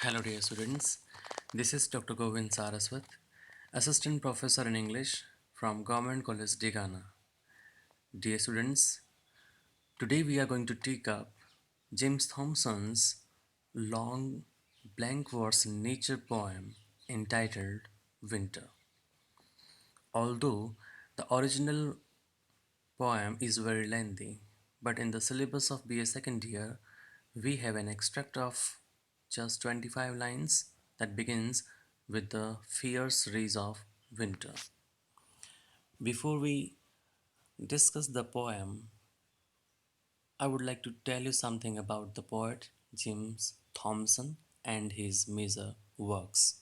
Hello, dear students. This is Dr. Govind Saraswat, Assistant Professor in English from Government College, Digana. Dear students, today we are going to take up James Thomson's long blank verse nature poem entitled Winter. Although the original poem is very lengthy, but in the syllabus of BA second year, we have an extract of just 25 lines that begins with the fierce rays of winter. Before we discuss the poem, I would like to tell you something about the poet James Thomson and his major works.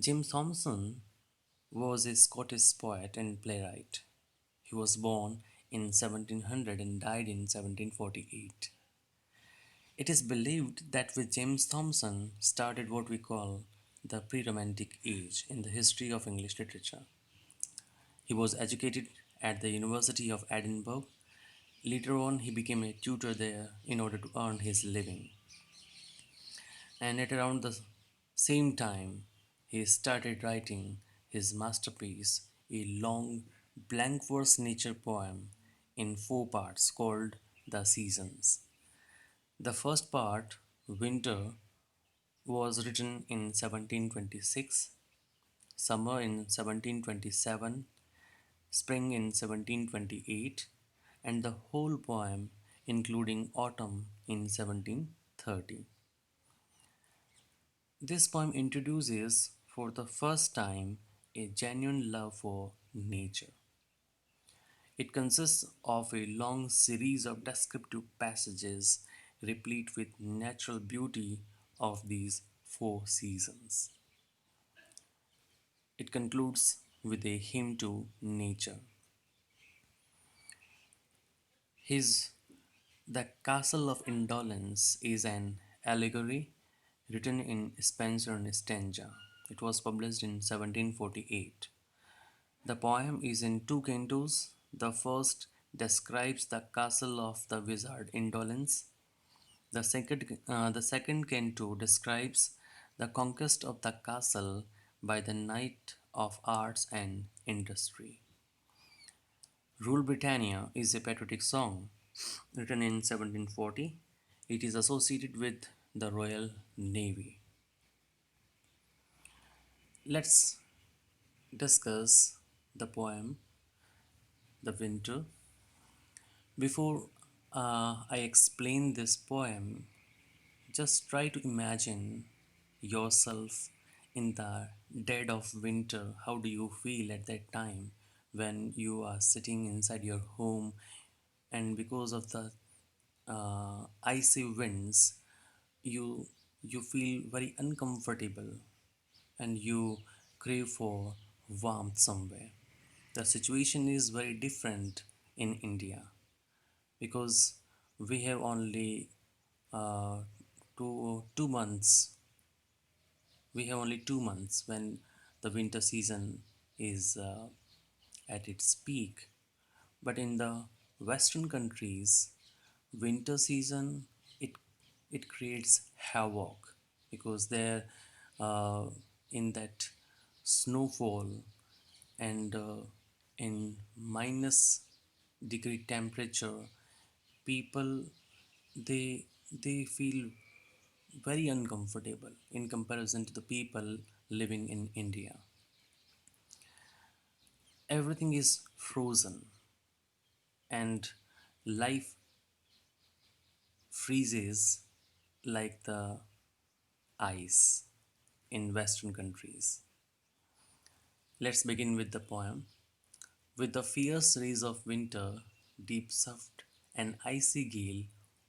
James Thomson was a Scottish poet and playwright. He was born in 1700 and died in 1748. It is believed that with James Thomson started what we call the pre-romantic age in the history of English literature. He was educated at the University of Edinburgh. Later on, he became a tutor there in order to earn his living. And at around the same time, he started writing his masterpiece, a long blank verse nature poem in four parts called The Seasons. The first part, Winter, was written in 1726, Summer in 1727, Spring in 1728, and the whole poem, including Autumn, in 1730. This poem introduces, for the first time, a genuine love for nature. It consists of a long series of descriptive passages replete with natural beauty of these four seasons. It concludes with a hymn to nature. His The Castle of Indolence is an allegory written in Spenser and Stanza. It was published in 1748. The poem is in two cantos. The first describes the castle of the wizard Indolence. The second canto describes the conquest of the castle by the Knight of Arts and Industry. Rule Britannia is a patriotic song written in 1740. It is associated with the Royal Navy. Let's discuss the poem The Winter. Before I explain this poem, just try to imagine yourself in the dead of winter. How do you feel at that time when you are sitting inside your home and because of the icy winds, you you feel very uncomfortable and you crave for warmth somewhere. The situation is very different in India because we have only uh, 2 months. We have only 2 months when the winter season is at its peak. But in the Western countries, winter season it it creates havoc because there uh, in that snowfall and in minus degree temperature, people they feel very uncomfortable in comparison to the people living in India. Everything is frozen and life freezes like the ice in Western countries. Let's begin with the poem. With the fierce rays of winter, deep soft and icy gale,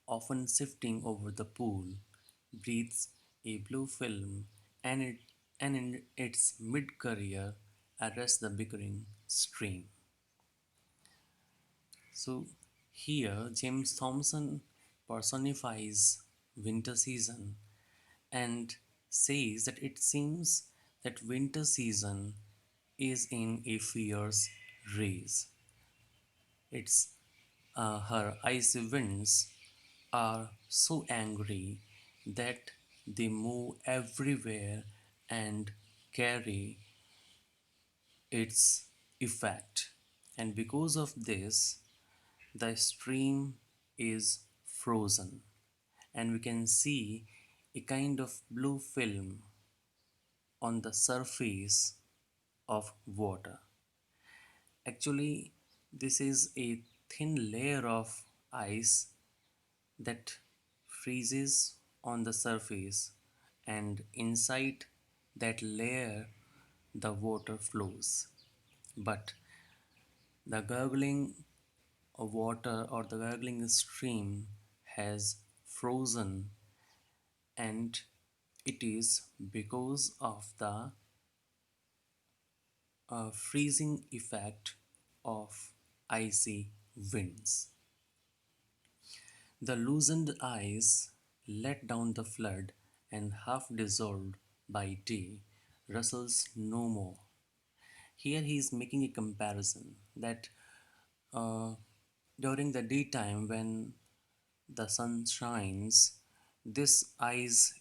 often sifting over the pool, breathes a blue film, and in its mid-career arrests the bickering stream. So here James Thomson personifies winter season and says that it seems that winter season is in a fierce race. Its her icy winds are so angry that they move everywhere and carry its effect. And because of this, the stream is frozen, and we can see a kind of blue film on the surface of water. Actually, this is a thin layer of ice that freezes on the surface, and inside that layer the water flows. But the gurgling water or the gurgling stream has frozen, and it is because of the freezing effect of icy winds. The loosened ice let down the flood, and half dissolved by day rustles no more. Here he is making a comparison that uh, during the daytime when the sun shines, this ice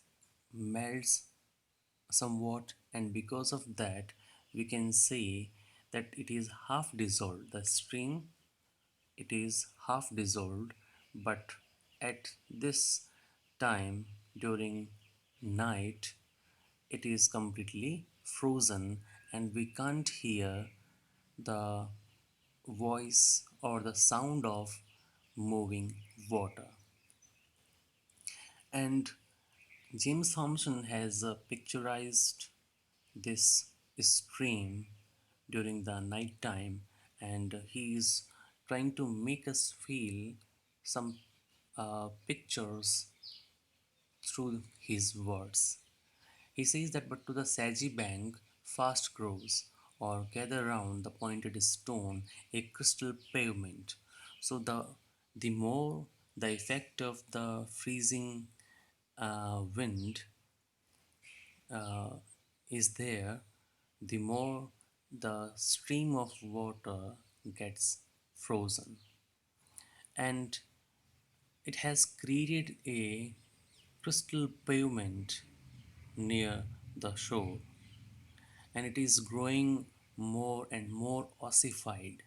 melts somewhat, and because of that, we can say that it is half dissolved. The stream, it is half dissolved, but at this time during night, it is completely frozen, and we can't hear the voice or the sound of moving water. And James Thompson has picturized this stream during the night time, and he is trying to make us feel some pictures through his words. He says that, but to the saggy bank fast grows, or gather round the pointed stone a crystal pavement. So the more the effect of the freezing wind uh, is there, the more the stream of water gets frozen. And it has created a crystal pavement near the shore, and it is growing more and more ossified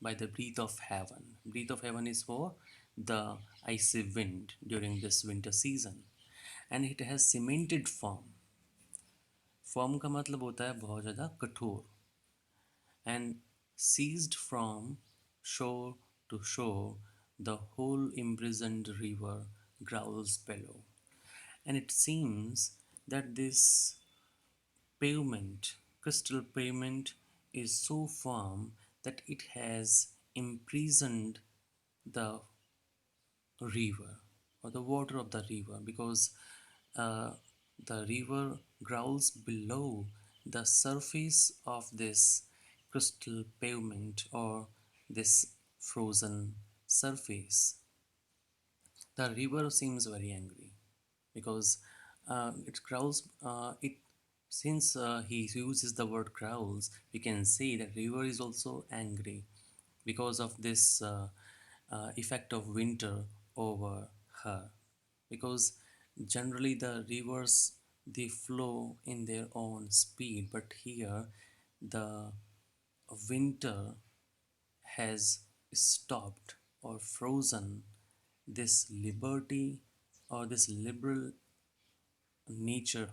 by the breath of heaven. Breath of heaven is for the icy wind during this winter season, and it has cemented form. Form का मतलब होता है बहुत ज़्यादा कठोर, and seized from shore to shore, the whole imprisoned river growls below. And it seems that this pavement, crystal pavement, is so firm that it has imprisoned the river or the water of the river, because uh, the river growls below the surface of this crystal pavement or this frozen surface. The river seems very angry because it growls. It since he uses the word growls, we can say that river is also angry because of this effect of winter over her. Because generally the rivers, they flow in their own speed, but here the winter has stopped or frozen this liberty or this liberal nature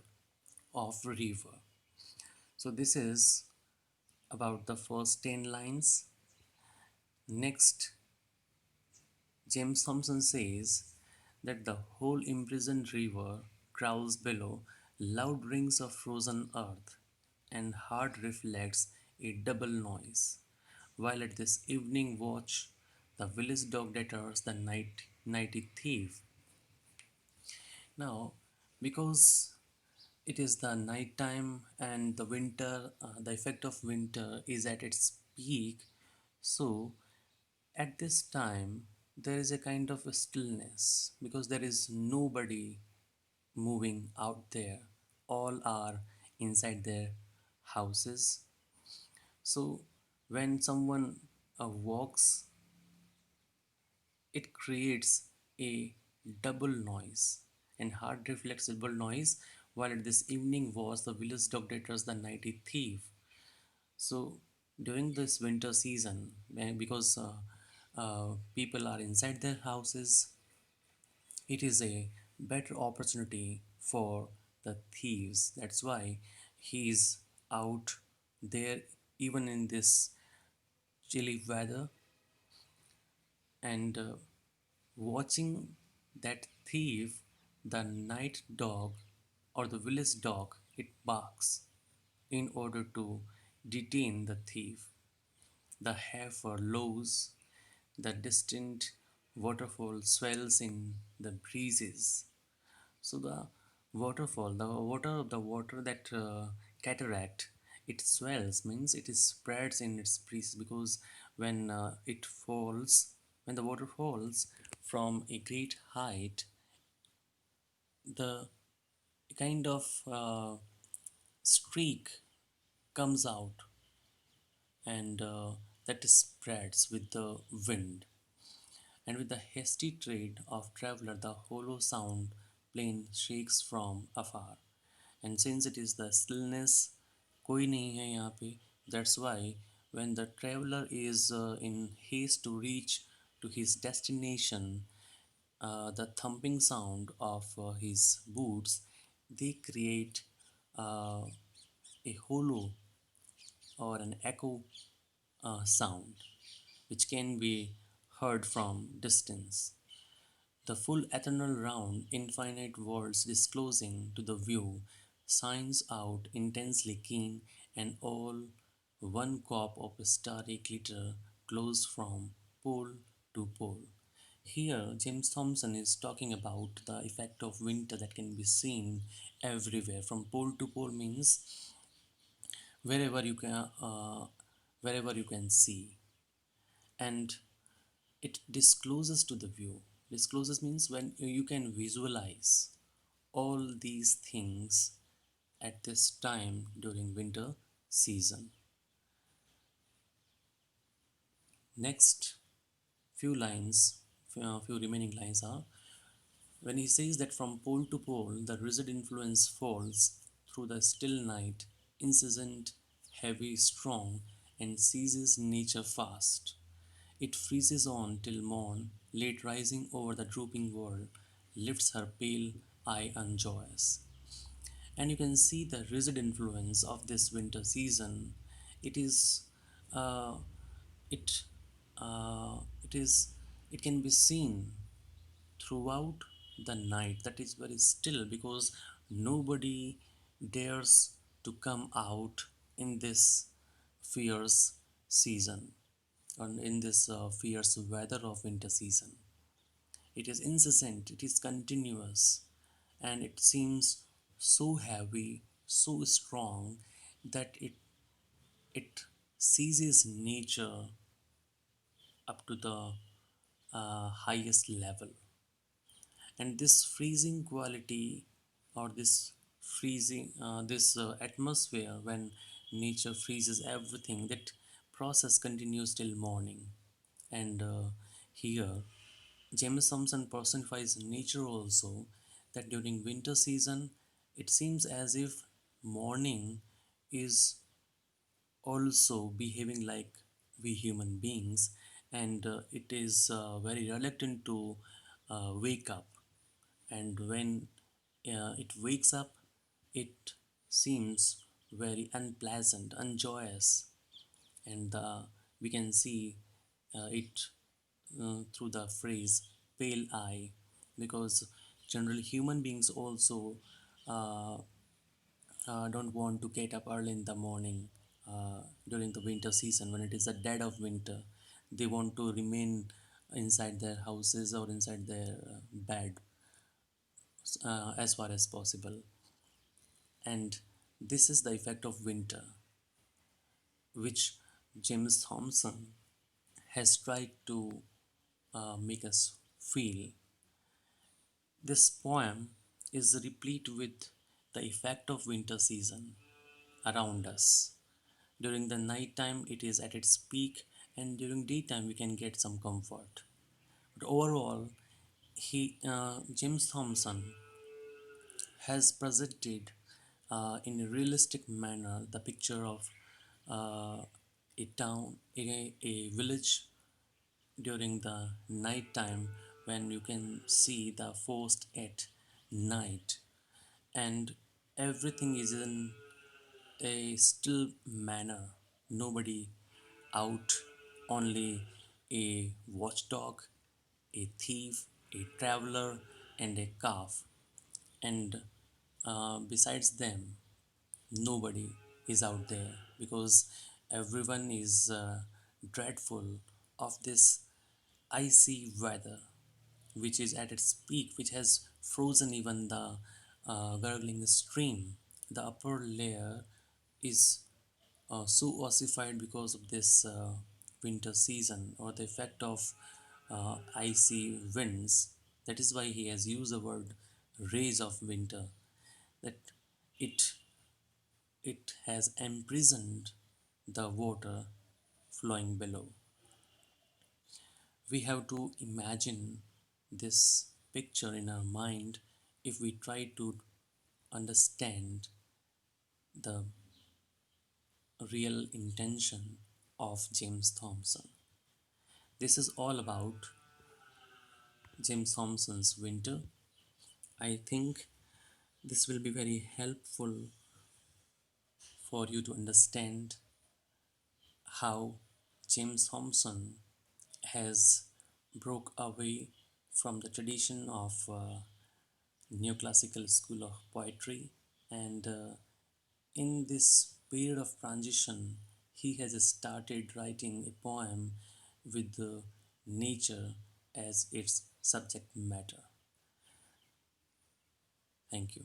of river. So this is about the first 10 lines. Next, James Thompson says that the whole imprisoned river growls below, loud rings of frozen earth, and hard reflects a double noise. While at this evening watch, the village dog deterrs the nighty thief. Now, because it is the night time and the winter, the effect of winter is at its peak, so at this time there is a kind of a stillness because there is nobody moving out there. All are inside their houses. So when someone walks, it creates a double noise, and hard reflexible noise, while at this evening was the village dog that was the nighty thief. So during this winter season, because people are inside their houses, it is a better opportunity for the thieves. That's why he's out there even in this chilly weather, and watching that thief, the night dog or the village dog, it barks in order to detain the thief. The heifer lows, the distant waterfall swells in the breezes. So the water that cataract, it swells means it is spreads in its breeze, because when it falls, when the water falls from a great height, the kind of streak comes out, and that spreads with the wind. And with the hasty tread of traveler, the hollow sound plain shakes from afar. And since it is the stillness, कोई नहीं है यहाँ पे, that's why when the traveler is in haste to reach to his destination, the thumping sound of his boots, they create uh, a hollow or an echo sound which can be heard from distance. The full eternal round, infinite worlds disclosing to the view, shines out intensely keen, and all one cop of starry glitter glows from pole to pole. Here, James Thompson is talking about the effect of winter that can be seen everywhere. From pole to pole means wherever you can, wherever you can see, and it discloses to the view. Discloses means when you can visualize all these things at this time during winter season. Next few remaining lines are, when he says that from pole to pole the rigid influence falls through the still night, incessant, heavy, strong, and seizes nature fast. It freezes on till morn, late rising over the drooping world, lifts her pale eye unjoyous. And you can see the rigid influence of this winter season. It is, uh, it, it is, it can be seen throughout the night. That is very still, because nobody dares to come out in this fierce season, or in this fierce weather of winter season. It is incessant, it is continuous, and it seems so heavy, so strong, that it seizes nature up to the highest level. And this freezing quality, or this atmosphere, when nature freezes everything, that process continues till morning. And here James Thompson personifies nature also, that during winter season it seems as if morning is also behaving like we human beings, and it is very reluctant to wake up. And when it wakes up, it seems very unpleasant, unjoyous, and we can see it through the phrase pale eye, because generally human beings also uh, don't want to get up early in the morning during the winter season. When it is the dead of winter, they want to remain inside their houses or inside their bed as far as possible. And this is the effect of winter, which James Thompson has tried to make us feel. This poem is replete with the effect of winter season around us. During the night time, it is at its peak, and during daytime, we can get some comfort. But overall, James Thompson, has presented in a realistic manner the picture of uh, a town, a village during the night time when you can see the forest at night and everything is in a still manner. Nobody out, only a watchdog, a thief, a traveler, and a calf. And besides them, nobody is out there because everyone is dreadful of this icy weather, which is at its peak, which has frozen even the gurgling stream. The upper layer is so ossified because of this winter season or the effect of icy winds. That is why he has used the word rays of winter, that it it has imprisoned the water flowing below. We have to imagine this picture in our mind if we try to understand the real intention of James Thomson. This is all about James Thompson's Winter. I think this will be very helpful for you to understand how James Thompson has broke away from the tradition of neoclassical school of poetry, and in this period of transition he has started writing a poem with the nature as its subject matter. Thank you.